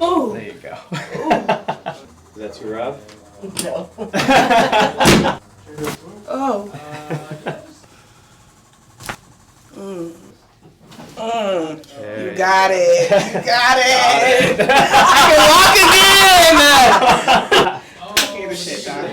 Oh. There you go. Is that too rough? No. Oh. You got it. You got it. I can walk again. Give a shit, dog.